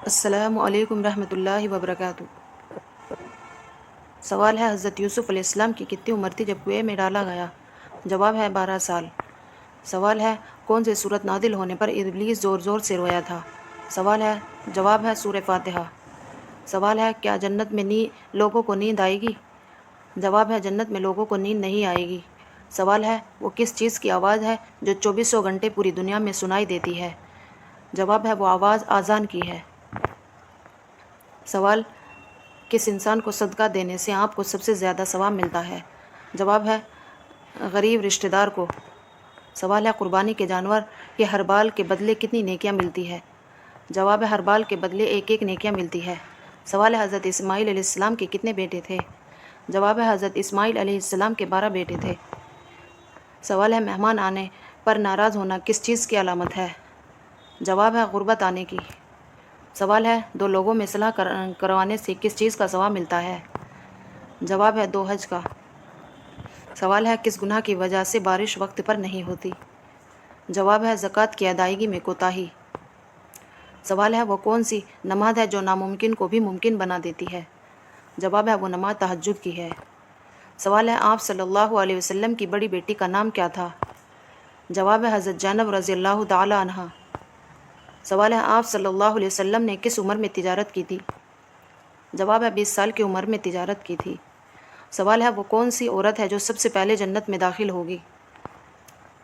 السلام علیکم رحمۃ اللہ وبرکاتہ۔ سوال ہے حضرت یوسف علیہ السلام کی کتنی عمر تھی جب کنویں میں ڈالا گیا؟ جواب ہے 12 سال۔ سوال ہے کون سی سورت نازل ہونے پر ابلیس زور زور سے رویا تھا؟ جواب ہے سورہ فاتحہ۔ سوال ہے کیا جنت میں لوگوں کو نیند آئے گی؟ جواب ہے جنت میں لوگوں کو نیند نہیں آئے گی۔ سوال ہے وہ کس چیز کی آواز ہے جو 2400 گھنٹے پوری دنیا میں سنائی دیتی ہے؟ جواب ہے وہ آواز اذان کی ہے۔ سوال کس انسان کو صدقہ دینے سے آپ کو سب سے زیادہ ثواب ملتا ہے؟ جواب ہے غریب رشتہ دار کو۔ سوال ہے قربانی کے جانور کے ہر بال کے بدلے کتنی نیکیاں ملتی ہے؟ جواب ہے ہر بال کے بدلے ایک نیکیاں ملتی ہے۔ سوال ہے حضرت اسماعیل علیہ السلام کے کتنے بیٹے تھے؟ جواب ہے حضرت اسماعیل علیہ السلام کے 12 بیٹے تھے۔ سوال ہے مہمان آنے پر ناراض ہونا کس چیز کی علامت ہے؟ جواب ہے غربت آنے کی۔ سوال ہے 2 لوگوں میں صلح کروانے سے کس چیز کا ثواب ملتا ہے؟ جواب ہے 2 حج کا۔ سوال ہے کس گناہ کی وجہ سے بارش وقت پر نہیں ہوتی؟ جواب ہے زکوٰۃ کی ادائیگی میں کوتاہی۔ سوال ہے وہ کون سی نماز ہے جو ناممکن کو بھی ممکن بنا دیتی ہے؟ جواب ہے وہ نماز تہجد کی ہے۔ سوال ہے آپ صلی اللہ علیہ وسلم کی بڑی بیٹی کا نام کیا تھا؟ جواب ہے حضرت زینب رضی اللہ تعالی عنہا۔ سوال ہے آپ صلی اللہ علیہ وسلم نے کس عمر میں تجارت کی تھی؟ جواب ہے 20 سال کی عمر میں تجارت کی تھی۔ سوال ہے وہ کون سی عورت ہے جو سب سے پہلے جنت میں داخل ہوگی؟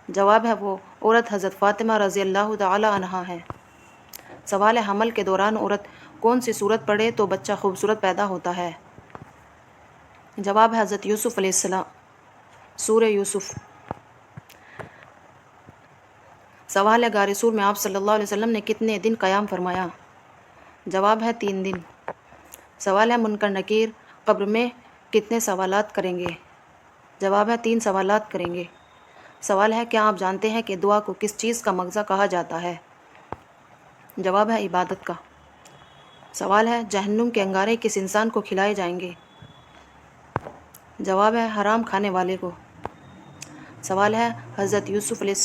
جواب ہے وہ عورت حضرت فاطمہ رضی اللہ تعالی عنہا ہے۔ سوال ہے حمل کے دوران عورت کون سی سورت پڑھے تو بچہ خوبصورت پیدا ہوتا ہے؟ جواب ہے حضرت یوسف علیہ السلام، سورہ یوسف۔ سوال ہے غار سور میں آپ صلی اللہ علیہ وسلم نے کتنے دن قیام فرمایا؟ جواب ہے 3 دن۔ سوال ہے منکر نکیر قبر میں کتنے سوالات کریں گے؟ جواب ہے 3 سوالات کریں گے۔ سوال ہے کیا آپ جانتے ہیں کہ دعا کو کس چیز کا مغزا کہا جاتا ہے؟ جواب ہے عبادت کا۔ سوال ہے جہنم کے انگارے کس انسان کو کھلائے جائیں گے؟ جواب ہے حرام کھانے والے کو۔ سوال ہے حضرت یوسف علیہ